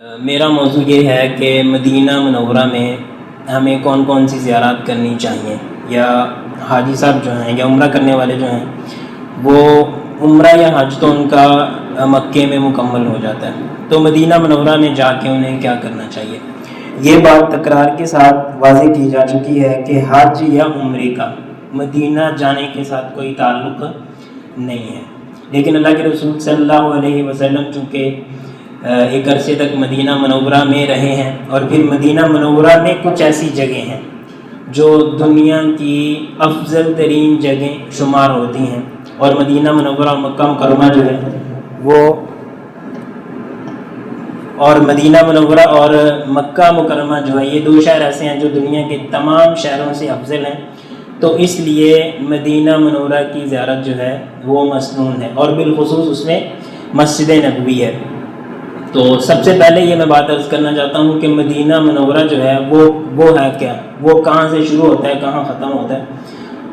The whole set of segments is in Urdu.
میرا موضوع یہ ہے کہ مدینہ منورہ میں ہمیں کون کون سی زیارات کرنی چاہیے، یا حاجی صاحب جو ہیں یا عمرہ کرنے والے جو ہیں وہ عمرہ یا حج تو ان کا مکے میں مکمل ہو جاتا ہے، تو مدینہ منورہ میں جا کے انہیں کیا کرنا چاہیے۔ یہ بات تکرار کے ساتھ واضح کی جا چکی ہے کہ حج یا عمرے کا مدینہ جانے کے ساتھ کوئی تعلق نہیں ہے، لیکن اللہ کے رسول صلی اللہ علیہ وسلم چونکہ ایک عرصے تک مدینہ منورہ میں رہے ہیں، اور پھر مدینہ منورہ میں کچھ ایسی جگہیں ہیں جو دنیا کی افضل ترین جگہیں شمار ہوتی ہیں، اور مدینہ منورہ مکہ مکرمہ جو ہے وہ اور مدینہ منورہ اور مکہ مکرمہ جو ہے یہ دو شہر ایسے ہیں جو دنیا کے تمام شہروں سے افضل ہیں، تو اس لیے مدینہ منورہ کی زیارت جو ہے وہ مسنون ہے، اور بالخصوص اس میں مسجد نبوی ہے۔ تو سب سے پہلے یہ میں بات عرض کرنا چاہتا ہوں کہ مدینہ منورہ جو ہے وہ ہے کیا، وہ کہاں سے شروع ہوتا ہے کہاں ختم ہوتا ہے۔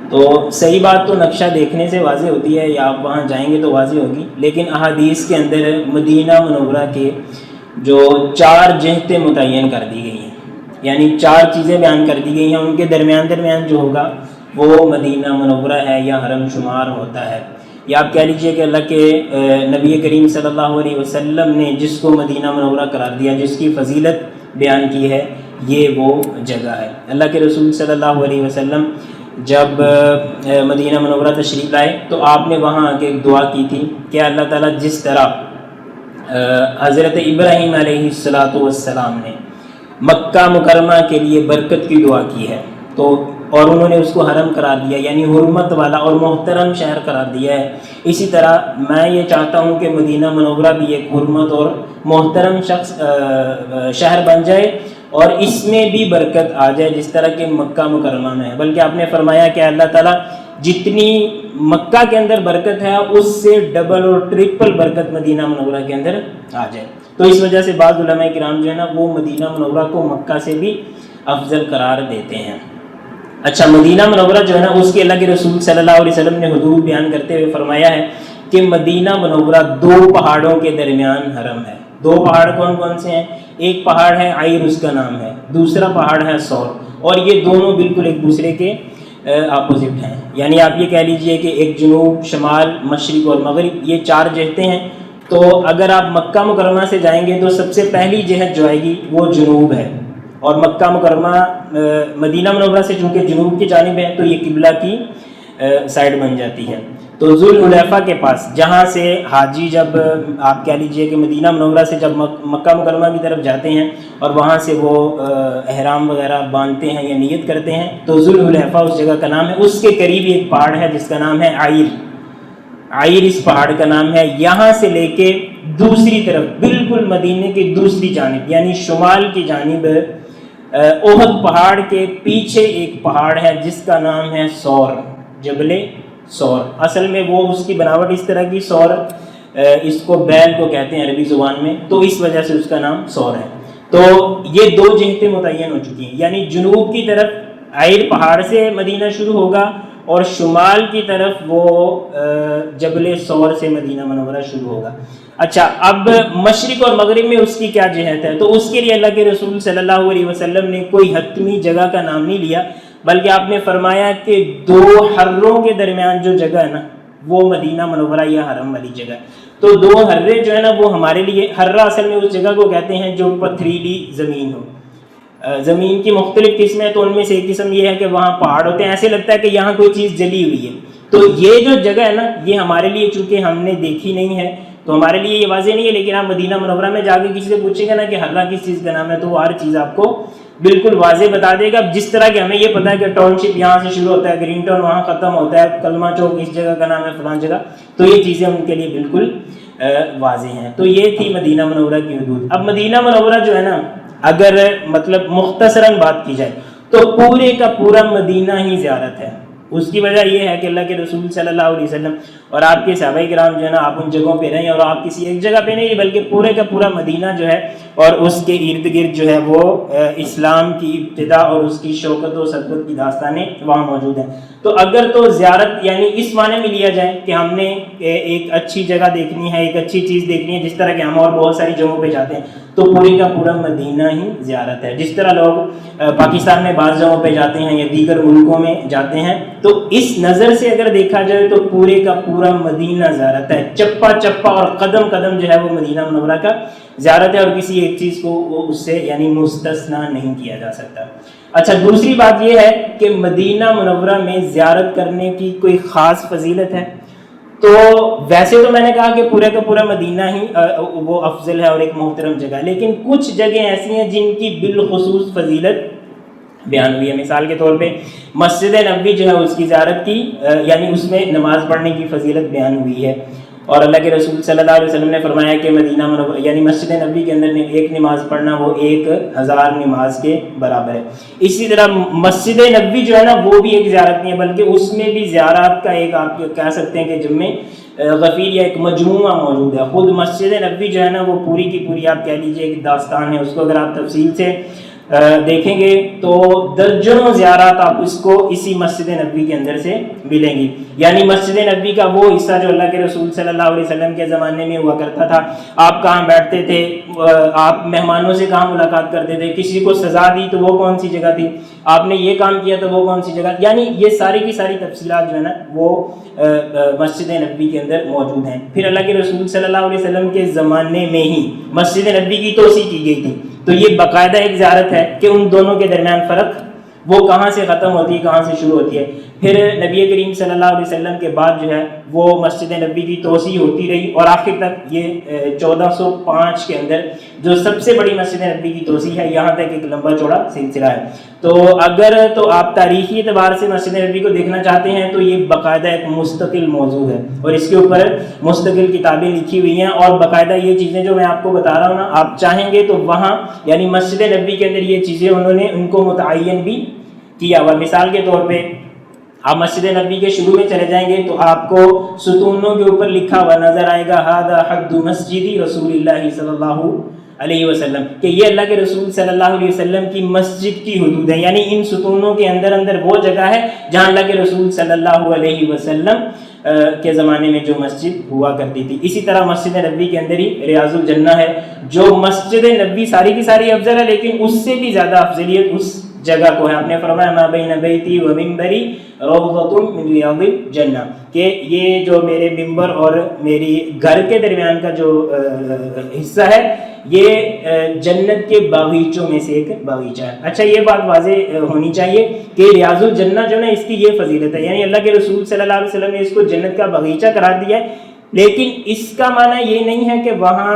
تو صحیح بات تو نقشہ دیکھنے سے واضح ہوتی ہے، یا آپ وہاں جائیں گے تو واضح ہوگی، لیکن احادیث کے اندر مدینہ منورہ کے جو 4 جہتیں متعین کر دی گئی ہیں، یعنی 4 چیزیں بیان کر دی گئی ہیں، ان کے درمیان جو ہوگا وہ مدینہ منورہ ہے یا حرم شمار ہوتا ہے، یا آپ کہہ لیجئے کہ اللہ کے نبی کریم صلی اللہ علیہ وسلم نے جس کو مدینہ منورہ قرار دیا، جس کی فضیلت بیان کی ہے، یہ وہ جگہ ہے۔ اللہ کے رسول صلی اللہ علیہ وسلم جب مدینہ منورہ تشریف لائے تو آپ نے وہاں آ کے ایک دعا کی تھی کہ اللہ تعالیٰ جس طرح حضرت ابراہیم علیہ السلام نے مکہ مکرمہ کے لیے برکت کی دعا کی ہے، تو اور انہوں نے اس کو حرم قرار دیا، یعنی حرمت والا اور محترم شہر قرار دیا ہے، اسی طرح میں یہ چاہتا ہوں کہ مدینہ منورہ بھی ایک حرمت اور محترم شہر بن جائے، اور اس میں بھی برکت آ جائے جس طرح کہ مکہ مکرمہ میں ہے۔ بلکہ آپ نے فرمایا کہ اللہ تعالیٰ جتنی مکہ کے اندر برکت ہے اس سے ڈبل اور ٹرپل برکت مدینہ منورہ کے اندر آ جائے، تو اس وجہ سے بعض علماء کرام جو ہے نا وہ مدینہ منورہ کو مکہ سے بھی افضل قرار دیتے ہیں۔ اچھا، مدینہ منورہ جو ہے نا اس کے اللہ کے رسول صلی اللہ علیہ وسلم نے حدود بیان کرتے ہوئے فرمایا ہے کہ مدینہ منورہ 2 پہاڑوں کے درمیان حرم ہے۔ 2 پہاڑ کون کون سے ہیں؟ ایک پہاڑ ہے عیر، اس کا نام ہے، دوسرا پہاڑ ہے سور، اور یہ دونوں بالکل ایک دوسرے کے اپوزٹ ہیں، یعنی آپ یہ کہہ لیجئے کہ ایک جنوب، شمال، مشرق اور مغرب، یہ 4 جہتیں ہیں۔ تو اگر آپ مکہ مکرمہ سے جائیں گے تو سب سے پہلی جہت جو آئے گی وہ جنوب ہے، اور مکہ مکرمہ مدینہ منورہ سے چونکہ جنوب کی جانب ہے تو یہ قبلہ کی سائڈ بن جاتی ہے۔ تو ذوالحلیفہ کے پاس جہاں سے حاجی جب آپ کہہ لیجئے کہ مدینہ منورہ سے جب مکہ مکرمہ کی طرف جاتے ہیں اور وہاں سے وہ احرام وغیرہ باندھتے ہیں یا نیت کرتے ہیں، تو ذوالحلیفہ اس جگہ کا نام ہے۔ اس کے قریب ایک پہاڑ ہے جس کا نام ہے عیر اس پہاڑ کا نام ہے۔ یہاں سے لے کے دوسری طرف بالکل مدینے کی دوسری جانب یعنی شمال کی جانب احد پہاڑ کے پیچھے ایک پہاڑ ہے جس کا نام ہے سور، جبل سور۔ اصل میں وہ اس کی بناوٹ اس طرح کی، سور اس کو بیل کو کہتے ہیں عربی زبان میں، تو اس وجہ سے اس کا نام سور ہے۔ تو یہ 2 جہتیں متعین ہو چکی ہیں، یعنی جنوب کی طرف عیر پہاڑ سے مدینہ شروع ہوگا، اور شمال کی طرف وہ جبل سور سے مدینہ منورہ شروع ہوگا۔ اچھا، اب مشرق اور مغرب میں اس کی کیا جہت ہے؟ تو اس کے لیے اللہ کے رسول صلی اللہ علیہ وسلم نے کوئی حتمی جگہ کا نام نہیں لیا، بلکہ آپ نے فرمایا کہ 2 حروں کے درمیان جو جگہ ہے نا وہ مدینہ منورہ یا حرم والی جگہ ہے۔ تو 2 حرے جو ہے نا وہ ہمارے لیے، حرہ اصل میں اس جگہ کو کہتے ہیں جو پتھریلی زمین ہو۔ زمین کی مختلف قسمیں ہیں، تو ان میں سے ایک قسم یہ ہے کہ وہاں پہاڑ ہوتے ہیں، ایسے لگتا ہے کہ یہاں کوئی چیز جلی ہوئی ہے۔ تو یہ جو جگہ ہے نا یہ ہمارے لیے چونکہ ہم نے دیکھی نہیں ہے تو ہمارے لیے یہ واضح نہیں ہے، لیکن آپ مدینہ منورہ میں جا کے کسی سے پوچھیں گے نا کہ حرہ کس چیز کا نام ہے تو وہ ہر چیز آپ کو بالکل واضح بتا دے گا۔ جس طرح کہ ہمیں یہ پتا ہے کہ ٹاؤن شپ یہاں سے شروع ہوتا ہے، گرین ٹاؤن وہاں ختم ہوتا ہے، کلمہ چوک اس جگہ کا نام ہے فلان جگہ، تو یہ چیزیں ان کے لیے بالکل واضح ہیں۔ تو یہ تھی مدینہ منورہ کی حدود۔ اب مدینہ منورہ جو ہے نا اگر مطلب مختصراً بات کی جائے تو پورے کا پورا مدینہ ہی زیارت ہے۔ اس کی وجہ یہ ہے کہ اللہ کے رسول صلی اللہ علیہ وسلم اور آپ کے صحابہ کرام جو ہے نا آپ ان جگہوں پہ رہیں، اور آپ کسی ایک جگہ پہ نہیں بلکہ پورے کا پورا مدینہ جو ہے اور اس کے ارد گرد جو ہے وہ اسلام کی ابتدا اور اس کی شوکت و سطوت کی داستانیں وہاں موجود ہیں۔ تو اگر تو زیارت یعنی اس معنی میں لیا جائے کہ ہم نے ایک اچھی جگہ دیکھنی ہے، ایک اچھی چیز دیکھنی ہے، جس طرح کہ ہم اور بہت ساری جگہوں پہ جاتے ہیں، تو پورے کا پورا مدینہ ہی زیارت ہے۔ جس طرح لوگ پاکستان میں بعض جگہوں پہ جاتے ہیں یا دیگر ملکوں میں جاتے ہیں، تو اس نظر سے اگر دیکھا جائے تو پورے کا پورا مدینہ زیارت ہے، چپا چپا اور قدم قدم جو ہے وہ مدینہ منورہ کا زیارت ہے، اور کسی ایک چیز کو وہ اس سے یعنی مستثنا نہیں کیا جا سکتا۔ اچھا، دوسری بات یہ ہے کہ مدینہ منورہ میں زیارت کرنے کی کوئی خاص فضیلت ہے؟ تو ویسے تو میں نے کہا کہ پورے کا پورا مدینہ ہی وہ افضل ہے اور ایک محترم جگہ ہے، لیکن کچھ جگہیں ایسی ہیں جن کی بالخصوص فضیلت بیان ہوئی ہے۔ مثال کے طور پہ مسجد نبوی جو ہے اس کی زیارت کی یعنی اس میں نماز پڑھنے کی فضیلت بیان ہوئی ہے، اور اللہ کے رسول صلی اللہ علیہ وسلم نے فرمایا کہ مدینہ منورہ یعنی مسجد نبوی کے اندر ایک نماز پڑھنا وہ 1000 نماز کے برابر ہے۔ اسی طرح مسجد نبوی جو ہے نا وہ بھی ایک زیارت نہیں ہے، بلکہ اس میں بھی زیارات کا ایک آپ کہہ سکتے ہیں کہ جمع غفیر یا ایک مجموعہ موجود ہے۔ خود مسجد نبوی جو ہے نا وہ پوری کی پوری آپ کہہ لیجیے ایک داستان ہے، اس کو اگر آپ تفصیل سے دیکھیں گے تو درجنوں زیارات آپ اس کو اسی مسجد نبوی کے اندر سے ملیں گی۔ یعنی مسجد نبوی کا وہ حصہ جو اللہ کے رسول صلی اللہ علیہ وسلم کے زمانے میں ہوا کرتا تھا، آپ کہاں بیٹھتے تھے، آپ مہمانوں سے کہاں ملاقات کرتے تھے، کسی کو سزا دی تو وہ کون سی جگہ تھی، آپ نے یہ کام کیا تو وہ کون سی جگہ، یعنی یہ ساری کی ساری تفصیلات جو ہے نا وہ مسجد نبوی کے اندر موجود ہیں۔ پھر اللہ کے رسول صلی اللہ علیہ وسلم کے زمانے میں ہی مسجد نبوی کی توسیع کی گئی تھی، تو یہ باقاعدہ ایک زیارت ہے کہ ان دونوں کے درمیان فرق وہ کہاں سے ختم ہوتی ہے، کہاں سے شروع ہوتی ہے۔ پھر نبی کریم صلی اللہ علیہ وسلم کے بعد جو ہے وہ مسجد نبوی کی توسیع ہوتی رہی، اور آخر تک یہ 1405 کے اندر جو سب سے بڑی مسجد نبوی کی توسیع ہے، یہاں تک ایک لمبا چوڑا سلسلہ ہے۔ تو اگر تو آپ تاریخی اعتبار سے مسجد نبوی کو دیکھنا چاہتے ہیں تو یہ باقاعدہ ایک مستقل موضوع ہے، اور اس کے اوپر مستقل کتابیں لکھی ہوئی ہیں، اور باقاعدہ یہ چیزیں جو میں آپ کو بتا رہا ہوں نا، آپ چاہیں گے تو وہاں یعنی مسجد نبوی کے اندر یہ چیزیں انہوں نے ان کو متعین بھی کیا ہوا۔ مثال کے طور پہ آپ مسجد نبوی کے شروع میں چلے جائیں گے تو آپ کو ستونوں کے اوپر لکھا ہوا نظر آئے گا ھذا حد مسجد رسول اللہ صلی اللہ علیہ وسلم، کہ یہ اللہ کے رسول صلی اللہ علیہ وسلم کی مسجد کی حدود ہے، یعنی ان ستونوں کے اندر اندر وہ جگہ ہے جہاں اللہ کے رسول صلی اللہ علیہ وسلم کے زمانے میں جو مسجد ہوا کرتی تھی۔ اسی طرح مسجد نبوی کے اندر ہی ریاض الجنہ ہے، جو مسجد نبوی ساری کی ساری افضل ہے، لیکن اس سے بھی زیادہ افضلیت اس جگہ کو ہے۔ آپ نے فرمایا ما بین بیتی و منبری روضۃ من ریاض الجنہ، کہ یہ جو میرے منبر اور میری گھر کے درمیان کا جو حصہ ہے یہ جنت کے باغیچوں میں سے ایک باغیچہ ہے۔ اچھا، یہ بات واضح ہونی چاہیے کہ ریاض الجنہ جو ہے اس کی یہ فضیلت ہے، یعنی اللہ کے رسول صلی اللہ علیہ وسلم نے اس کو جنت کا باغیچہ قرار دیا ہے، لیکن اس کا معنی یہ نہیں ہے کہ وہاں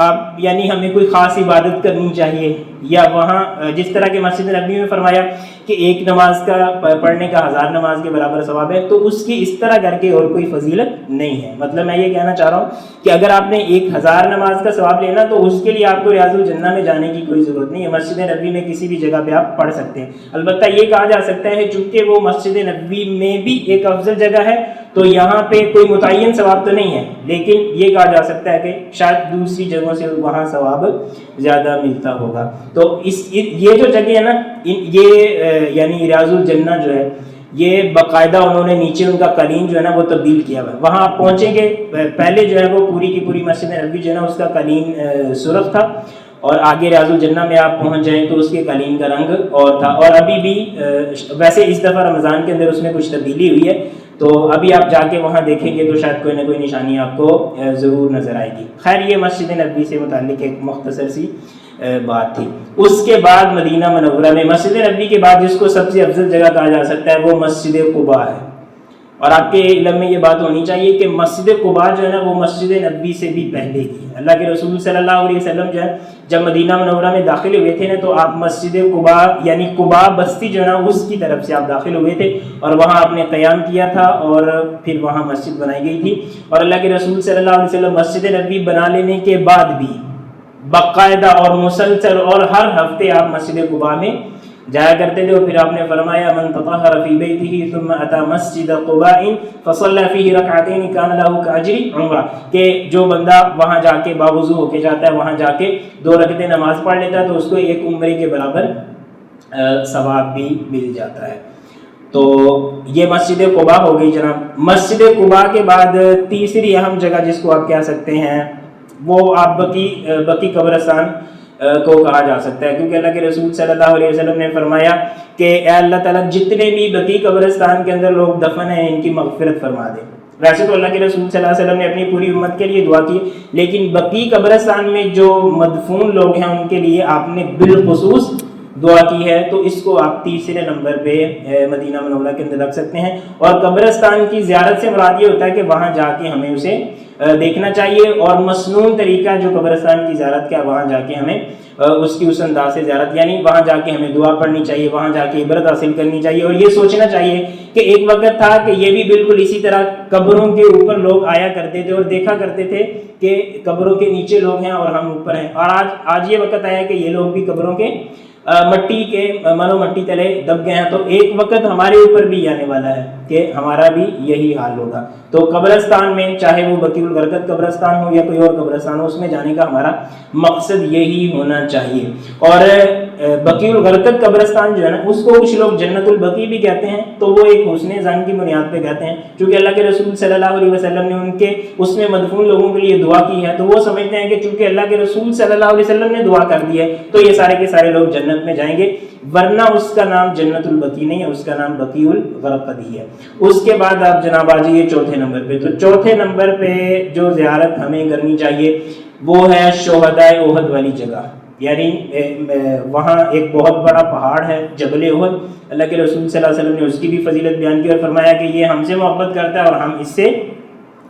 آپ یعنی ہمیں کوئی خاص عبادت کرنی چاہیے، یا وہاں جس طرح کے مسجد نبوی میں فرمایا کہ ایک نماز کا پڑھنے کا 1000 نماز کے برابر ثواب ہے، تو اس کی اس طرح کر کے اور کوئی فضیلت نہیں ہے۔ مطلب میں یہ کہنا چاہ رہا ہوں کہ اگر آپ نے 1000 نماز کا ثواب لینا تو اس کے لیے آپ کو ریاض الجنہ میں جانے کی کوئی ضرورت نہیں ہے، مسجد نبوی میں کسی بھی جگہ پہ آپ پڑھ سکتے ہیں۔ البتہ یہ کہا جا سکتا ہے چونکہ وہ مسجد نبوی میں بھی ایک افضل جگہ ہے تو یہاں پہ کوئی متعین ثواب تو نہیں ہے، لیکن یہ کہا جا سکتا ہے کہ شاید دوسری جگہوں سے وہاں ثواب زیادہ ملتا ہوگا۔ تو یہ جو جگہ ہے نا، یہ یعنی ریاض الجنہ جو ہے یہ باقاعدہ انہوں نے نیچے ان کا قالین جو ہے نا وہ تبدیل کیا ہوا ہے۔ وہاں آپ پہنچیں گے، پہلے جو ہے وہ پوری کی پوری مسجد نبوی جو ہے نا اس کا قالین سرخ تھا، اور آگے ریاض الجنہ میں آپ پہنچ جائیں تو اس کے قالین کا رنگ اور تھا، اور ابھی بھی ویسے اس دفعہ رمضان کے اندر اس میں کچھ تبدیلی ہوئی ہے، تو ابھی آپ جا کے وہاں دیکھیں گے تو شاید کوئی نہ کوئی نشانی آپ کو ضرور نظر آئے گی۔ خیر، یہ مسجد نبوی سے متعلق ایک مختصر سی بات تھی۔ اس کے بعد مدینہ منورہ میں مسجد نبوی کے بعد جس کو سب سے افضل جگہ کہا جا سکتا ہے وہ مسجد قباء ہے، اور آپ کے علم میں یہ بات ہونی چاہیے کہ مسجد قباء جو ہے نا وہ مسجد نبوی سے بھی پہلے کی ہے۔ اللہ کے رسول صلی اللہ علیہ وسلم جو ہے جب مدینہ منورہ میں داخل ہوئے تھے نا تو آپ مسجد قباء یعنی قباء بستی جو ہے نا اس کی طرف سے آپ داخل ہوئے تھے، اور وہاں آپ نے قیام کیا تھا، اور پھر وہاں مسجد بنائی گئی تھی۔ اور اللہ کے رسول صلی اللہ علیہ وسلم مسجد نبوی بنا لینے کے بعد بھی باقاعدہ اور مسلسل اور ہر ہفتے آپ مسجد قباء میں جایا کرتے تھے. اور پھر آپ نے فرمایا من تطہر فی بیتہ ثم اتی مسجد قباء فصلی فیہ رکعتین کان لہ کاجر عمرہ, کہ جو بندہ وہاں جا کے باوضو ہو کے جاتا ہے, وہاں جا کے 2 رکعتیں نماز پڑھ لیتا ہے تو اس کو ایک عمرے کے برابر ثواب بھی مل جاتا ہے. تو یہ مسجد قباء ہو گئی جناب. مسجد قباء کے بعد تیسری اہم جگہ جس کو آپ کہہ سکتے ہیں وہ آپ بقی قبرستان کو کہا جا سکتا ہے, کیونکہ اللہ کے رسول صلی اللہ علیہ وسلم نے فرمایا کہ اے اللہ تعالیٰ جتنے بھی بقی قبرستان کے اندر لوگ دفن ہیں ان کی مغفرت فرما دے. ویسے تو اللہ کے رسول صلی اللہ علیہ وسلم نے اپنی پوری امت کے لیے دعا کی, لیکن بقی قبرستان میں جو مدفون لوگ ہیں ان کے لیے آپ نے بالخصوص دعا کی ہے. تو اس کو آپ تیسرے نمبر پہ مدینہ منورہ کے اندر رکھ سکتے ہیں. اور قبرستان کی زیارت سے مراد یہ ہوتا ہے کہ وہاں جا کے ہمیں اسے دیکھنا چاہیے, اور مسنون طریقہ جو قبرستان کی زیارت کا, وہاں جا کے ہمیں اس کی اس انداز سے زیارت, یعنی وہاں جا کے ہمیں دعا پڑھنی چاہیے, وہاں جا کے عبرت حاصل کرنی چاہیے, اور یہ سوچنا چاہیے کہ ایک وقت تھا کہ یہ بھی بالکل اسی طرح قبروں کے اوپر لوگ آیا کرتے تھے اور دیکھا کرتے تھے کہ قبروں کے نیچے لوگ ہیں اور ہم اوپر ہیں. اور آج یہ وقت آیا کہ یہ لوگ بھی قبروں کے مٹی کے منو مٹی تلے دب گئے ہیں. تو ایک وقت ہمارے اوپر بھی آنے والا ہے کہ ہمارا بھی یہی حال ہوگا. تو قبرستان میں چاہے وہ بقیع الغرقد قبرستان ہو یا کوئی اور قبرستان ہو, اس میں جانے کا ہمارا مقصد یہی ہونا چاہیے. اور بقیع الغرقد قبرستان جو ہے نا, اس کو کچھ لوگ جنت البقیع بھی کہتے ہیں. تو وہ ایک حسن ظن کی بنیاد پہ کہتے ہیں, چونکہ اللہ کے رسول صلی اللہ علیہ وسلم نے ان کے اس میں مدفون لوگوں کے لیے دعا کی ہے, تو وہ سمجھتے ہیں کہ چونکہ اللہ کے رسول صلی اللہ علیہ وسلم نے دعا کر دی ہے تو یہ سارے کے سارے لوگ جنت میں جائیں گے, ورنہ اس کا نام جنت البقیع نہیں ہے, اس کا نام بقیع الغرقد ہی ہے. اس کے بعد آپ جناب آ جائیے چوتھے نمبر پہ. تو چوتھے نمبر پہ جو زیارت ہمیں کرنی چاہیے وہ ہے شہدائے احد والی جگہ, یعنی وہاں ایک بہت بڑا پہاڑ ہے جبل احد. اللہ کے رسول صلی اللہ علیہ وسلم نے اس کی بھی فضیلت بیان کی اور فرمایا کہ یہ ہم سے محبت کرتا ہے اور ہم اس سے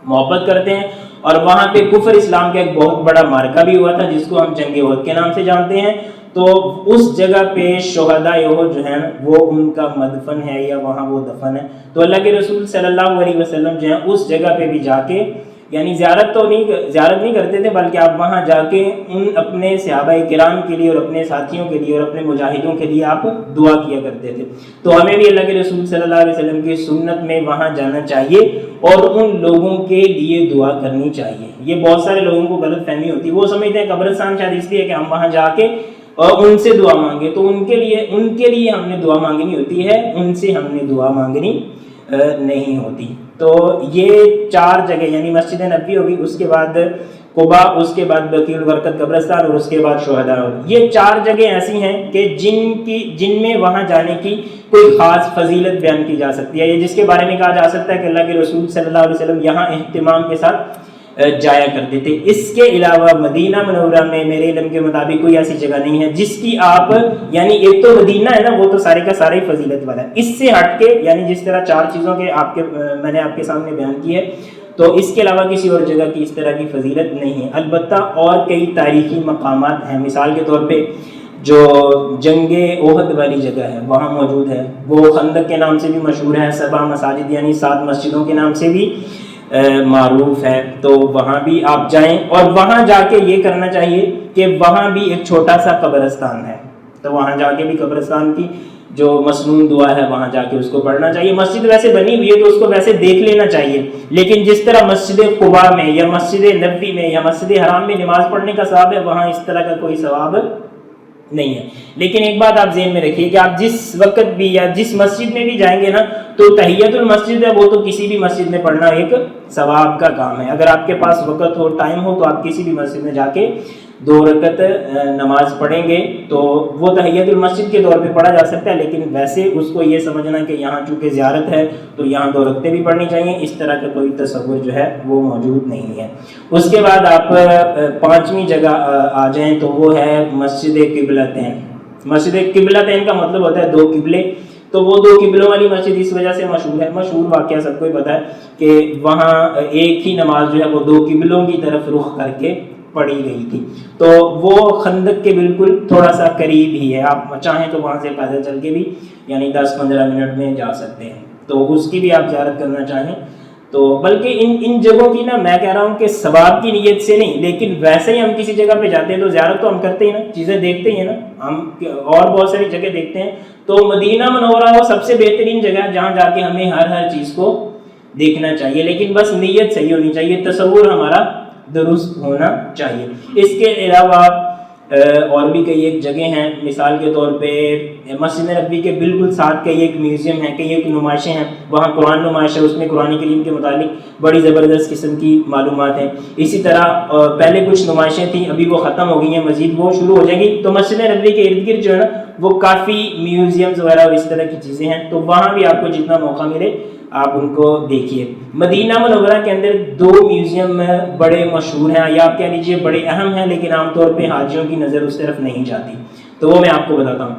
محبت کرتے ہیں. اور وہاں پہ کفر اسلام کا ایک بہت بڑا معرکہ بھی ہوا تھا جس کو ہم جنگ احد کے نام سے جانتے ہیں. تو اس جگہ پہ شہدائے احد جو ہیں وہ ان کا مدفن ہے یا وہاں وہ دفن ہے. تو اللہ کے رسول صلی اللہ علیہ وسلم جو ہیں اس جگہ پہ بھی جا کے, یعنی زیارت نہیں کرتے تھے, بلکہ آپ وہاں جا کے ان اپنے صحابہ کرام کے لیے اور اپنے ساتھیوں کے لیے اور اپنے مجاہدوں کے لیے آپ دعا کیا کرتے تھے. تو ہمیں بھی اللہ کے رسول صلی اللہ علیہ وسلم کی سنت میں وہاں جانا چاہیے اور ان لوگوں کے لیے دعا کرنی چاہیے. یہ بہت سارے لوگوں کو غلط فہمی ہوتی ہے, وہ سمجھتے ہیں قبرستان شاید اس لیے کہ ہم وہاں جا کے اور ان سے دعا مانگے, تو ان کے لیے ہم نے دعا مانگنی ہوتی ہے, ان سے ہم نے دعا مانگنی نہیں ہوتی. تو یہ 4 جگہ یعنی مسجد نبوی ہوگی, اس کے بعد قباء, اس کے بعد بقیع الغرقد قبرستان اور اس کے بعد شہداء. یہ 4 جگہ ایسی ہیں کہ جن میں وہاں جانے کی کوئی خاص فضیلت بیان کی جا سکتی ہے, یہ جس کے بارے میں کہا جا سکتا ہے کہ اللہ کے رسول صلی اللہ علیہ وسلم یہاں اہتمام کے ساتھ جایا کرتے تھے. اس کے علاوہ مدینہ منورہ میں میرے علم کے مطابق کوئی ایسی جگہ نہیں ہے جس کی آپ, یعنی ایک تو مدینہ ہے نا, وہ تو سارے کا سارے فضیلت والا ہے. اس سے ہٹ کے یعنی جس طرح 4 چیزوں کے میں نے آپ کے سامنے بیان کی ہے, تو اس کے علاوہ کسی اور جگہ کی اس طرح کی فضیلت نہیں ہے. البتہ اور کئی تاریخی مقامات ہیں, مثال کے طور پہ جو جنگ احد والی جگہ ہے وہاں موجود ہے, وہ خندق کے نام سے بھی مشہور ہے, 7 مساجد یعنی 7 مسجدوں کے نام سے بھی معروف ہے. تو وہاں بھی آپ جائیں, اور وہاں جا کے یہ کرنا چاہیے کہ وہاں بھی ایک چھوٹا سا قبرستان ہے, تو وہاں جا کے بھی قبرستان کی جو مسنون دعا ہے وہاں جا کے اس کو پڑھنا چاہیے. مسجد ویسے بنی ہوئی ہے تو اس کو ویسے دیکھ لینا چاہیے, لیکن جس طرح مسجد قباء میں یا مسجد نبوی میں یا مسجد حرام میں نماز پڑھنے کا ثواب ہے, وہاں اس طرح کا کوئی ثواب نہیں ہے. لیکن ایک بات آپ ذہن میں رکھیے کہ آپ جس وقت بھی یا جس مسجد میں بھی جائیں گے نا, تو تحیت المسجد ہے وہ تو کسی بھی مسجد میں پڑھنا ایک ثواب کا کام ہے. اگر آپ کے پاس وقت ہو, ٹائم ہو, تو آپ کسی بھی مسجد میں جا کے 2 رکعت نماز پڑھیں گے تو وہ تحیت المسجد کے طور پہ پڑھا جا سکتا ہے. لیکن ویسے اس کو یہ سمجھنا کہ یہاں چونکہ زیارت ہے تو یہاں 2 رکعتیں بھی پڑھنی چاہیے, اس طرح کا کوئی تصور جو ہے وہ موجود نہیں ہے. اس کے بعد آپ 5ویں جگہ آ جائیں تو وہ ہے مسجد قبلتین. مسجد قبلتین کا مطلب ہوتا ہے 2 قبلے. تو وہ 2 قبلوں والی مسجد اس وجہ سے مشہور ہے, مشہور واقعہ سب کو ہی پتا ہے کہ وہاں ایک ہی نماز جو ہے وہ 2 قبلوں کی طرف رخ کر کے پڑھی گئی تھی. تو وہ خندق کے بالکل تھوڑا سا قریب ہی ہے, آپ چاہیں تو وہاں سے پیدل چل کے بھی یعنی 10-15 منٹ میں جا سکتے ہیں. تو اس کی بھی آپ زیارت کرنا چاہیں تو بلکہ ان جگہوں کی نا میں کہہ رہا ہوں کہ ثواب کی نیت سے نہیں، لیکن ویسے ہی ہم کسی جگہ پہ جاتے ہیں تو زیارت تو ہم کرتے ہیں نا، چیزیں دیکھتے ہی ہیں نا ہم، اور بہت ساری جگہ دیکھتے ہیں. تو مدینہ منورہ وہ سب سے بہترین جگہ ہے جہاں جا کے ہمیں ہر چیز کو دیکھنا چاہیے، لیکن بس نیت صحیح ہونی چاہیے، تصور ہمارا درست ہونا چاہیے. اس کے علاوہ اور بھی کئی ایک جگہ ہیں، مثال کے طور پہ مسجد نبوی کے بالکل ساتھ کئی ایک میوزیم ہیں، کئی ایک نمائشیں ہیں، وہاں قرآن نمائش ہے، اس میں قرآن کریم کے متعلق بڑی زبردست قسم کی معلومات ہیں. اسی طرح پہلے کچھ نمائشیں تھیں، ابھی وہ ختم ہو گئی ہیں، مزید وہ شروع ہو جائیں گی. تو مسجد نبوی کے ارد گرد جو ہے نا وہ کافی میوزیمز وغیرہ اور اس طرح کی چیزیں ہیں، تو وہاں بھی آپ کو جتنا موقع ملے آپ ان کو دیکھیے. مدینہ منورہ کے اندر 2 میوزیم بڑے مشہور ہیں، یا آپ کہہ لیجیے بڑے اہم ہیں، لیکن عام طور پہ حاجیوں کی نظر اس طرف نہیں جاتی، تو وہ میں آپ کو بتاتا ہوں.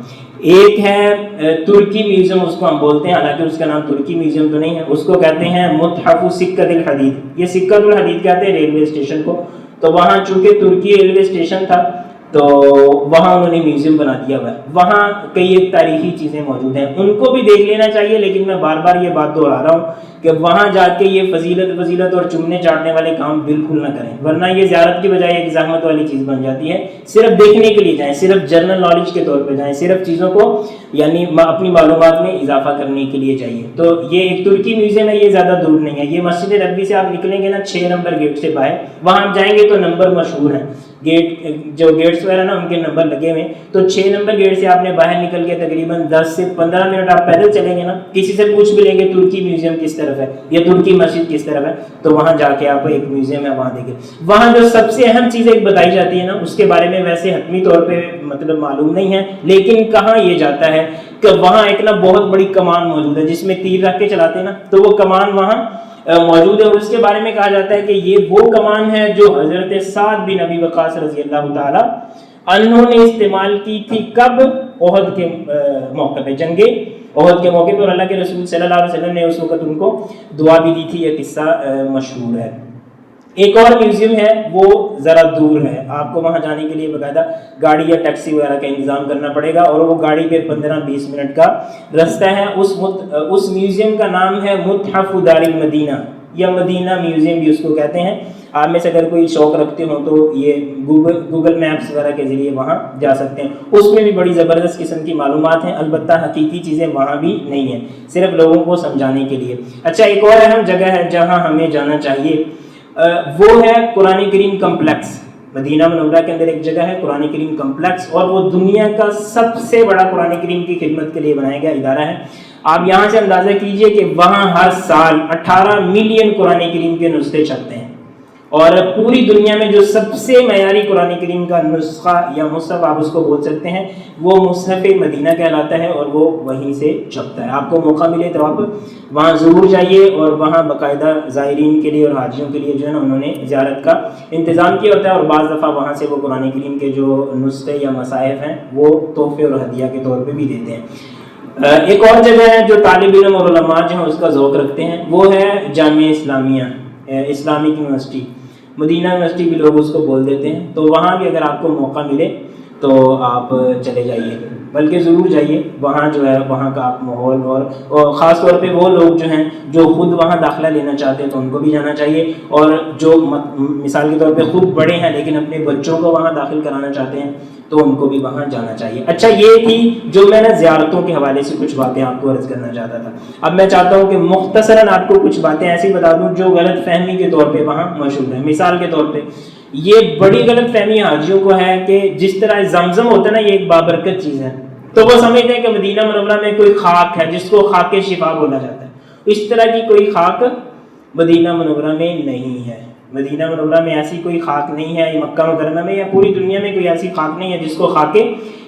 ایک ہے ترکی میوزیم، اس کو ہم بولتے ہیں، حالانکہ اس کا نام ترکی میوزیم تو نہیں ہے، اس کو کہتے ہیں متحف سکۃ الحدید. یہ سکۃ الحدید کہتے ہیں ریلوے اسٹیشن کو. تو وہاں چونکہ ترکی ریلوے اسٹیشن تھا تو وہاں انہوں نے میوزیم بنا دیا ہوا ہے، وہاں کئی ایک تاریخی چیزیں موجود ہیں، ان کو بھی دیکھ لینا چاہیے. لیکن میں بار بار یہ بات دہرا رہا ہوں کہ وہاں جا کے یہ فضیلت اور چومنے چاٹنے والے کام بالکل نہ کریں، ورنہ یہ زیارت کی بجائے ایک زحمت والی چیز بن جاتی ہے. صرف دیکھنے کے لیے جائیں، صرف جنرل نالج کے طور پہ جائیں، صرف چیزوں کو یعنی اپنی معلومات میں اضافہ کرنے کے لیے جائیے. تو یہ ایک ترکی میوزیم ہے، یہ زیادہ دور نہیں ہے، یہ مسجد نبوی سے آپ نکلیں گے نا 6 نمبر گیٹ سے باہر، وہاں آپ جائیں گے تو نمبر مشہور ہیں، جو گیٹس وغیرہ نا ان کے نمبر لگے ہوئے. تو 6 نمبر گیٹ سے آپ نے باہر نکل کے تقریباً 10 سے 15 منٹ آپ پیدل چلیں گے نا، کسی سے پوچھ بھی لیں گے ترکی میوزیم کس طرف ہے یا ترکی مسجد کس طرف ہے، تو وہاں جا کے آپ ایک میوزیم ہے وہاں دیکھیں. وہاں جو سب سے اہم چیز ایک بتائی جاتی ہے نا، اس کے بارے میں ویسے حتمی طور پہ مطلب معلوم نہیں ہے، لیکن کہاں یہ جاتا ہے کہ وہاں ایک نا بہت بڑی کمان موجود ہے جس میں تیر رکھ کے چلاتے ہیں نا، تو وہ کمان وہاں موجود ہے. اور اس کے بارے میں کہا جاتا ہے کہ یہ وہ کمان ہے جو حضرت سعد بن ابی وقاص رضی اللہ تعالی عنہ نے استعمال کی تھی. کب؟ احد کے موقع پہ، جنگ احد کے موقع پہ، اور اللہ کے رسول صلی اللہ علیہ وسلم نے اس وقت ان کو دعا بھی دی تھی. یہ قصہ مشہور ہے. ایک اور میوزیم ہے، وہ ذرا دور ہے، آپ کو وہاں جانے کے لیے باقاعدہ گاڑی یا ٹیکسی وغیرہ کا انتظام کرنا پڑے گا، اور وہ گاڑی پہ 15-20 منٹ کا رستہ ہے. اس میوزیم کا نام ہے متحف دار المدینہ، یا مدینہ میوزیم بھی اس کو کہتے ہیں. آپ میں سے اگر کوئی شوق رکھتے ہوں تو یہ گوگل میپس وغیرہ کے ذریعے وہاں جا سکتے ہیں. اس میں بھی بڑی زبردست قسم کی معلومات ہیں، البتہ حقیقی چیزیں وہاں بھی نہیں ہیں، صرف لوگوں کو سمجھانے کے لیے. اچھا، ایک اور اہم جگہ ہے جہاں ہمیں جانا چاہیے، وہ ہے قرآن کریم کمپلیکس. مدینہ منورہ کے اندر ایک جگہ ہے قرآن کریم کمپلیکس، اور وہ دنیا کا سب سے بڑا قرآن کریم کی خدمت کے لیے بنایا گیا ادارہ ہے. آپ یہاں سے اندازہ کیجئے کہ وہاں ہر سال 18 ملین قرآن کریم کے نسخے چھپتے ہیں، اور پوری دنیا میں جو سب سے معیاری قرآن کریم کا نسخہ یا مصحف آپ اس کو بول سکتے ہیں، وہ مصحف مدینہ کہلاتا ہے، اور وہ وہیں سے چھپتا ہے. آپ کو موقع ملے تو آپ وہاں ضرور جائیے، اور وہاں باقاعدہ زائرین کے لیے اور حاجیوں کے لیے جو ہے نا انہوں نے زیارت کا انتظام کیا ہوتا ہے، اور بعض دفعہ وہاں سے وہ قرآن کریم کے جو نسخے یا مصاحف ہیں وہ تحفے اور ہدیہ کے طور پہ بھی دیتے ہیں. ایک اور جگہ ہے جو طالب علم اور علماء جو ہیں اس کا ذوق رکھتے ہیں، وہ ہے Jamia Islamia, Islamic university, Medina university بھی لوگ اس کو بول دیتے ہیں. تو وہاں بھی اگر آپ کو موقع ملے تو آپ چلے جائیے، بلکہ ضرور جائیے. وہاں جو ہے وہاں کا آپ ماحول، اور خاص طور پہ وہ لوگ جو ہیں جو خود وہاں داخلہ لینا چاہتے ہیں تو ان کو بھی جانا چاہیے، اور جو مثال کے طور پہ خود بڑے ہیں لیکن اپنے بچوں کو وہاں داخل کرانا چاہتے ہیں تو ان کو بھی وہاں جانا چاہیے. اچھا، یہ تھی جو میں نے زیارتوں کے حوالے سے کچھ باتیں آپ کو عرض کرنا چاہتا تھا. اب میں چاہتا ہوں کہ مختصراً آپ کو کچھ باتیں ایسی بتا دوں جو غلط فہمی کے طور پہ وہاں مشہور ہیں. مثال کے طور پہ یہ بڑی غلط فہمی حاجیوں کو ہے کہ جس طرح زمزم ہوتا ہے نا، یہ ایک بابرکت چیز ہے، تو وہ سمجھتے ہیں کہ مدینہ منورہ میں کوئی خاک ہے جس کو خاک شفا بولا جاتا ہے. اس طرح کی کوئی خاک مدینہ منورہ میں نہیں ہے. مدینہ منورہ میں ایسی کوئی خاک نہیں ہے، مکہ مکرمہ میں یا پوری دنیا میں کوئی ایسی خاک نہیں ہے جس کو خاک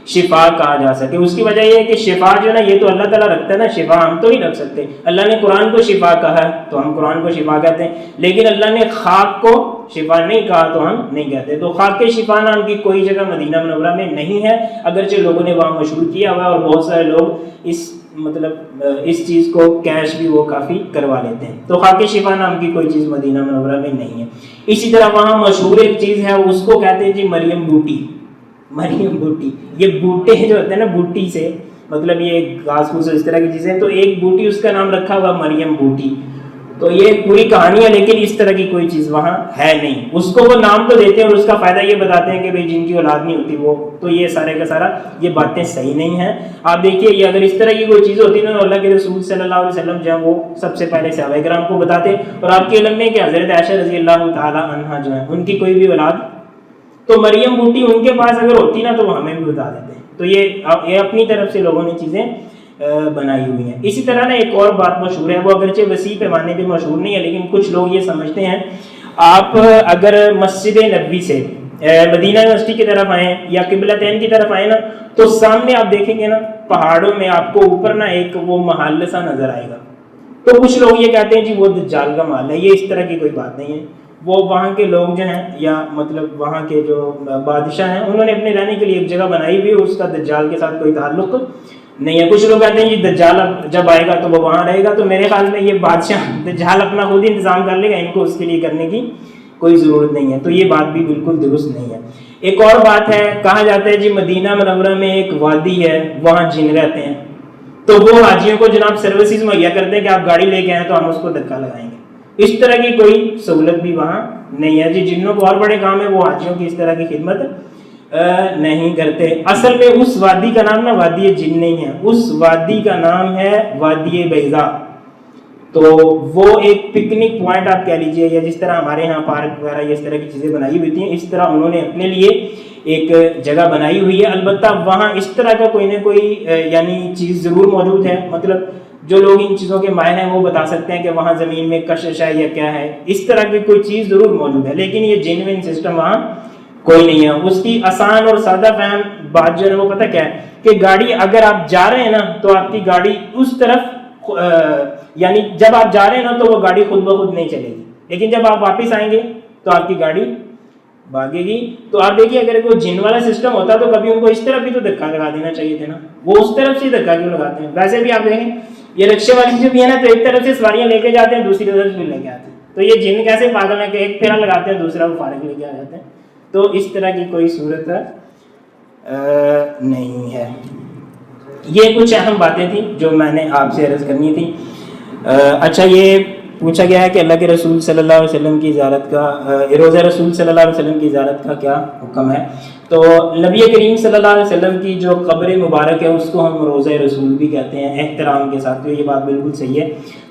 شفا کہا جا سکے. اس کی وجہ یہ ہے کہ شفا جو ہے نا یہ تو اللہ تعالیٰ رکھتا ہے نا، شفا ہم تو نہیں رکھ سکتے. اللہ نے قرآن کو شفا کہا ہے تو ہم قرآن کو شفا کہتے ہیں، لیکن اللہ نے خاک کو شفا نہیں کہا تو ہم نہیں کہتے. تو خاک شفا نام کی کوئی جگہ مدینہ منورہ میں نہیں ہے، اگرچہ لوگوں نے وہاں مشہور کیا ہوا ہے، اور بہت سارے لوگ اس چیز کو کیش بھی وہ کافی کروا لیتے ہیں. تو خاک شفا نام کی کوئی چیز مدینہ منورہ میں نہیں ہے. اسی طرح وہاں مشہور ایک چیز ہے، اس کو کہتے ہیں جی مریم بوٹی. مریم بوٹی، یہ بوٹے جو ہوتے ہیں نا بوٹی سے، مطلب یہ گھاس پھوس اس طرح کی چیزیں، تو ایک بوٹی اس کا نام رکھا ہوا مریم بوٹی. تو یہ پوری کہانی ہے، لیکن اس طرح کی کوئی چیز وہاں ہے نہیں. اس کو وہ نام تو دیتے ہیں اور اس کا فائدہ یہ بتاتے ہیں کہ بھئی جن کی اولاد نہیں ہوتی وہ، تو یہ سارے کا سارا یہ باتیں صحیح نہیں ہیں. آپ دیکھیے یہ اگر اس طرح کی کوئی چیز ہوتی نا تو اللہ کے رسول صلی اللہ علیہ وسلم جو ہے وہ سب سے پہلے صحابہ کرام کو بتاتے. اور آپ کے علم میں کہ حضرت عائشہ رضی اللہ تعالی عنہا جو ہے ان کی کوئی بھی اولاد، تو مریم بوٹی ان کے پاس اگر ہوتی نا تو وہ ہمیں بھی بتا دیتے. تو یہ اپنی طرف سے لوگوں نے چیزیں بنائی ہوئی ہیں. اسی طرح نا ایک اور بات مشہور ہے، وہ اگرچہ وسیع پیمانے پہ مشہور نہیں ہے، لیکن کچھ لوگ یہ سمجھتے ہیں آپ اگر مسجد نبوی سے مدینہ یونیورسٹی کی طرف آئیں یا قبلتین کی طرف آئیں نا تو سامنے آپ دیکھیں گے نا پہاڑوں میں آپ کو اوپر نا ایک وہ محل سا نظر آئے گا. تو کچھ لوگ یہ کہتے ہیں جی وہ دجال کا محل ہے. یہ اس طرح کی کوئی بات نہیں ہے. وہ وہاں کے لوگ جو ہیں یا مطلب وہاں کے جو بادشاہ ہیں انہوں نے اپنے رہنے کے لیے ایک جگہ بنائی ہوئی، اس کا دجال کے ساتھ کوئی تعلق نہیں ہے. کچھ لوگ کہتے ہیں جی دجال جب آئے گا تو وہ وہاں رہے گا. تو میرے خیال میں یہ بادشاہ دجال اپنا خود ہی انتظام کر لے گا، ان کو اس کے لیے کرنے کی کوئی ضرورت نہیں ہے. تو یہ بات بھی بالکل درست نہیں ہے. ایک اور بات ہے، کہا جاتا ہے جی مدینہ منورہ میں ایک وادی ہے، وہاں جن رہتے ہیں. تو وہ حاجیوں کو جناب سروسز مہیا کرتے ہیں کہ آپ گاڑی لے کے آئیں تو ہم اس کو دھکا لگائیں گے. اس طرح کی کوئی سہولت بھی وہاں نہیں ہے. جی جنوں کو اور بڑے کام ہے، وہ حاجیوں کی اس طرح کی خدمت نہیں کرتے. اصل میں اس وادی کا نام نا وادی جن نہیں ہے، اس وادی کا نام ہے وادی بیضا. تو وہ ایک پکنک پوائنٹ آپ کہہ لیجئے، یا جس طرح ہمارے ہاں پارک وغیرہ اس طرح کی چیزیں بنائی ہوئی تھیں، اس طرح انہوں نے اپنے لیے ایک جگہ بنائی ہوئی ہے. البتہ وہاں اس طرح کا کوئی نہ کوئی یعنی چیز ضرور موجود ہے. مطلب جو لوگ ان چیزوں کے ماہر ہیں وہ بتا سکتے ہیں کہ وہاں زمین میں کشش ہے یا کیا ہے، اس طرح کی کوئی چیز ضرور موجود ہے. لیکن یہ جینوین سسٹم وہاں کوئی نہیں ہے. اس کی آسان اور سادہ فہم بات جو ہے وہ پتہ کیا ہے کہ گاڑی اگر آپ جا رہے ہیں نا تو آپ کی گاڑی اس طرف یعنی جب آپ جا رہے ہیں نا تو وہ گاڑی خود بخود نہیں چلے گی، لیکن جب آپ واپس آئیں گے تو آپ کی گاڑی بھاگے گی. تو آپ دیکھیے اگر کوئی جن والا سسٹم ہوتا تو کبھی ان کو اس طرف بھی تو دھکا لگا دینا چاہیے تھا نا. وہ اس طرف سے دھکا کیوں لگاتے ہیں؟ ویسے بھی آپ دیکھیں یہ رکشے والی جو بھی ہے نا تو ایک طرف سے سواریاں لے کے جاتے ہیں، دوسری طرف سے لے کے آتے ہیں. تو یہ جن کیسے پاگل ہے کہ ایک پھیرا لگاتے ہیں دوسرا وہ فارغ لے کے آ جاتے ہیں. تو اس طرح کی کوئی صورت نہیں ہے. یہ کچھ اہم باتیں تھیں جو میں نے آپ سے عرض کرنی تھی. اچھا یہ پوچھا گیا ہے کہ اللہ کے رسول صلی اللہ علیہ وسلم کی زیارت کا، روزہ رسول صلی اللہ علیہ وسلم کی زیارت کا کیا حکم ہے. تو نبی کریم صلی اللہ علیہ وسلم کی جو قبر مبارک ہے اس کو ہم روزہ رسول بھی کہتے ہیں احترام کے ساتھ. تو یہ بات بالکل صحیح ہے.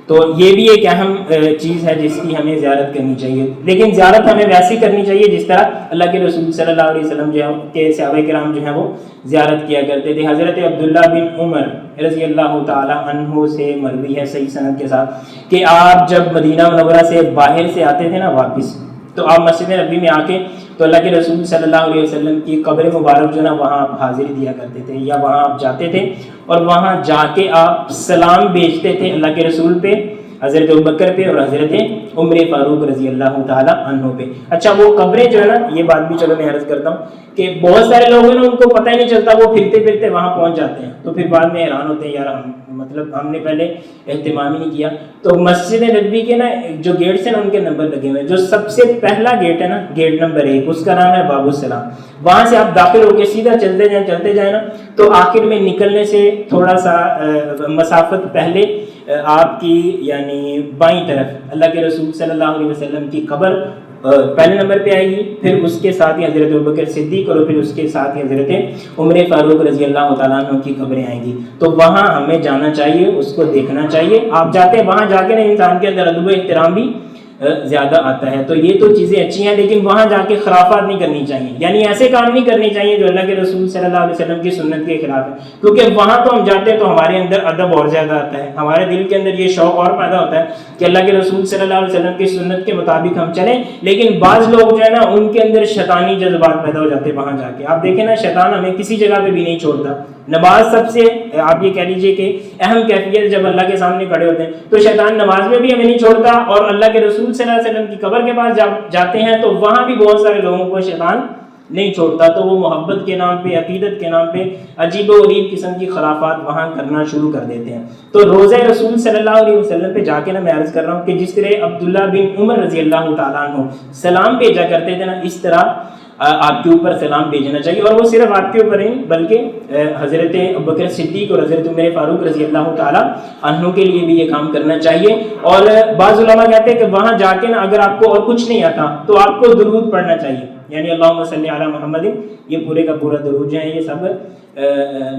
تو یہ بھی ایک اہم چیز ہے جس کی ہمیں زیارت کرنی چاہیے، لیکن زیارت ہمیں ویسی کرنی چاہیے جس طرح اللہ کے رسول صلی اللہ علیہ وسلم جو کے صحابہ کرام جو ہیں وہ زیارت کیا کرتے تھے. حضرت عبداللہ بن عمر رضی اللہ تعالی عنہ سے مروی ہے صحیح سند کے ساتھ کہ آپ جب مدینہ منورہ سے باہر سے آتے تھے نا واپس، تو آپ مسجد نبوی میں آ کے تو اللہ کے رسول صلی اللہ علیہ وسلم کی قبر مبارک جو نا وہاں آپ حاضری دیا کرتے تھے، یا وہاں آپ جاتے تھے اور وہاں جا کے آپ سلام بھیجتے تھے اللہ کے رسول پہ، حضرت ابوبکر پہ اور حضرت عمر فاروق رضی اللہ تعالی عنہ پہ. اچھا وہ قبریں جو ہے نا، یہ بات بھی چلو میں عرض کرتا ہوں کہ بہت سارے لوگ ہیں نا ان کو پتہ ہی نہیں چلتا، وہ پھرتے پھرتے وہاں پہنچ جاتے ہیں تو پھر بعد میں حیران ہوتے ہیں یار ہم نے پہلے اہتمام ہی نہیں کیا. تو مسجد نبوی کے نا جو گیٹس ہیں نا ان کے نمبر لگے ہوئے ہیں. جو سب سے پہلا گیٹ ہے نا، گیٹ نمبر 1، اس کا نام ہے باب السلام. وہاں سے آپ داخل ہو کے سیدھا چلتے جائیں نا تو آخر میں نکلنے سے تھوڑا سا مسافت پہلے آپ کی یعنی بائیں طرف اللہ کے رسول صلی اللہ علیہ وسلم کی قبر پہلے نمبر پہ آئے گی، پھر اس کے ساتھ ہی حضرت ابوبکر صدیق اور پھر اس کے ساتھ ہی حضرت عمر فاروق رضی اللہ تعالیٰ عنہ کی قبریں آئیں گی. تو وہاں ہمیں جانا چاہیے، اس کو دیکھنا چاہیے. آپ جاتے ہیں وہاں جا کے نا انسان کے اندر ادب و احترام بھی زیادہ آتا ہے. تو یہ تو چیزیں اچھی ہیں، لیکن وہاں جا کے خرافات نہیں کرنی چاہیے، یعنی ایسے کام نہیں کرنے چاہیے جو اللہ کے رسول صلی اللہ علیہ وسلم کی سنت کے خلاف ہے. کیونکہ وہاں تو ہم جاتے ہیں تو ہمارے اندر ادب اور زیادہ آتا ہے، ہمارے دل کے اندر یہ شوق اور پیدا ہوتا ہے کہ اللہ کے رسول صلی اللہ علیہ وسلم کی سنت کے مطابق ہم چلیں. لیکن بعض لوگ جو ہے نا ان کے اندر شیطانی جذبات پیدا ہو جاتے ہیں وہاں جا کے. آپ دیکھیں نا شیطان ہمیں کسی جگہ پہ بھی نہیں چھوڑتا. نماز سب سے آپ یہ کہہ لیجئے کہ اہم کیفیت جب اللہ کے سامنے کھڑے ہوتے ہیں تو شیطان نماز میں بھی ہمیں نہیں چھوڑتا، اور اللہ کے رسول صلی اللہ علیہ وسلم کی قبر کے پاس جاتے ہیں تو وہاں بھی بہت سارے لوگوں کو شیطان نہیں چھوڑتا. تو وہ محبت کے نام پہ، عقیدت کے نام پہ عجیب و غریب قسم کی خرافات وہاں کرنا شروع کر دیتے ہیں. تو روزہ رسول صلی اللہ علیہ وسلم پہ جا کے نا میں عرض کر رہا ہوں کہ جس طرح عبداللہ بن عمر رضی اللہ تعالیٰ عنہ سلام بھیجا کرتے تھے نا، اس طرح آپ کے اوپر سلام بھیجنا چاہیے، اور وہ صرف آپ کے اوپر نہیں بلکہ حضرت ابوبکر صدیق اور حضرت عمر فاروق رضی اللہ تعالیٰ عنہ کے لیے بھی یہ کام کرنا چاہیے۔ اور بعض علماء کہتے ہیں کہ وہاں جا کے نا اگر آپ کو اور کچھ نہیں آتا تو آپ کو درود پڑھنا چاہیے، یعنی اللہم صلی علی محمد، یہ پورے کا پورا درود جو ہے یہ سب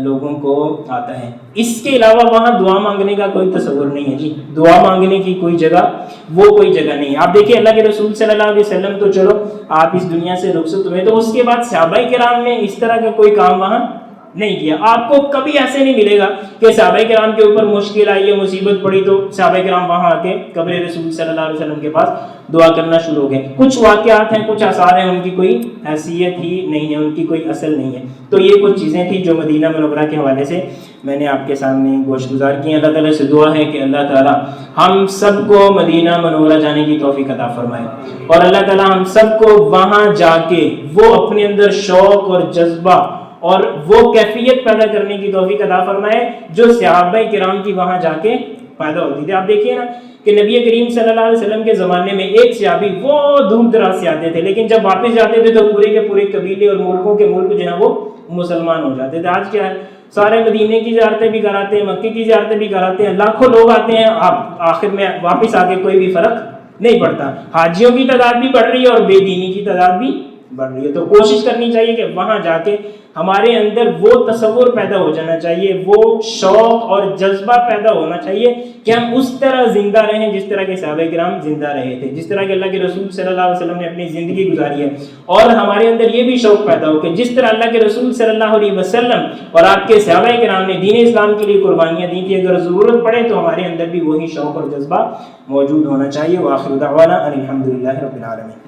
لوگوں کو آتا ہے۔ اس کے علاوہ وہاں دعا مانگنے کا کوئی تصور نہیں ہے جی، دعا مانگنے کی کوئی جگہ وہ کوئی جگہ نہیں ہے۔ آپ دیکھیں اللہ کے رسول صلی اللہ علیہ وسلم تو چلو آپ اس دنیا سے رخصت ہوئے، تو اس کے بعد صحابہ کرام نے اس طرح کا کوئی کام وہاں نہیں کیا۔ آپ کو کبھی ایسے نہیں ملے گا کہ صحابہ کرام کے اوپر مشکل آئی ہے، مصیبت پڑی تو صحابہ کرام وہاں آ کے قبر رسول صلی اللہ علیہ وسلم کے پاس دعا کرنا شروع ہو گئے۔ کچھ واقعات ہیں، کچھ آثار ہیں، ان کی کوئی حیثیت ہی نہیں ہے، ان کی کوئی اصل نہیں ہے۔ تو یہ کچھ چیزیں تھیں جو مدینہ منورہ کے حوالے سے میں نے آپ کے سامنے گوش گزار کی ہیں۔ اللہ تعالیٰ سے دعا ہے کہ اللہ تعالیٰ ہم سب کو مدینہ منورہ جانے کی توفیق عطا فرمائے، اور اللہ تعالیٰ ہم سب کو وہاں جا کے وہ اپنے اندر شوق اور جذبہ اور وہ کیفیت پیدا کرنے کی توفیق عطا فرمائے جو صحابہ کرام کی وہاں جا کے پیدا ہوتی تھی۔ آپ دیکھیے نا کہ نبی کریم صلی اللہ علیہ وسلم کے زمانے میں ایک صحابی وہ دور دراز سے آتے تھے، لیکن جب واپس جاتے تھے تو پورے کے پورے قبیلے اور ملکوں کے ملک جو ہیں وہ مسلمان ہو جاتے تھے۔ آج کیا ہے، سارے مدینے کی زیارتیں بھی کراتے ہیں، مکے کی زیارتیں بھی کراتے ہیں، لاکھوں لوگ آتے ہیں، آخر میں واپس آ کے کوئی بھی فرق نہیں پڑتا۔ حاجیوں کی تعداد بھی بڑھ رہی ہے اور بے دینی کی تعداد بھی بڑھ رہی ہے۔ تو کوشش کرنی چاہیے کہ وہاں جا کے ہمارے اندر وہ تصور پیدا ہو جانا چاہیے، وہ شوق اور جذبہ پیدا ہونا چاہیے کہ ہم اس طرح زندہ رہیں جس طرح کے صحابہ کرام زندہ رہے تھے، جس طرح کہ اللہ کے رسول صلی اللہ علیہ وسلم نے اپنی زندگی گزاری ہے۔ اور ہمارے اندر یہ بھی شوق پیدا ہو کہ جس طرح اللہ کے رسول صلی اللہ علیہ وسلم اور آپ کے صحابہ کرام نے دین اسلام کے لیے قربانیاں دی تھی، اگر ضرورت پڑے تو ہمارے اندر بھی وہی شوق اور جذبہ موجود ہونا چاہیے۔ وآخر دعوانا ان الحمد للہ رب العالمین۔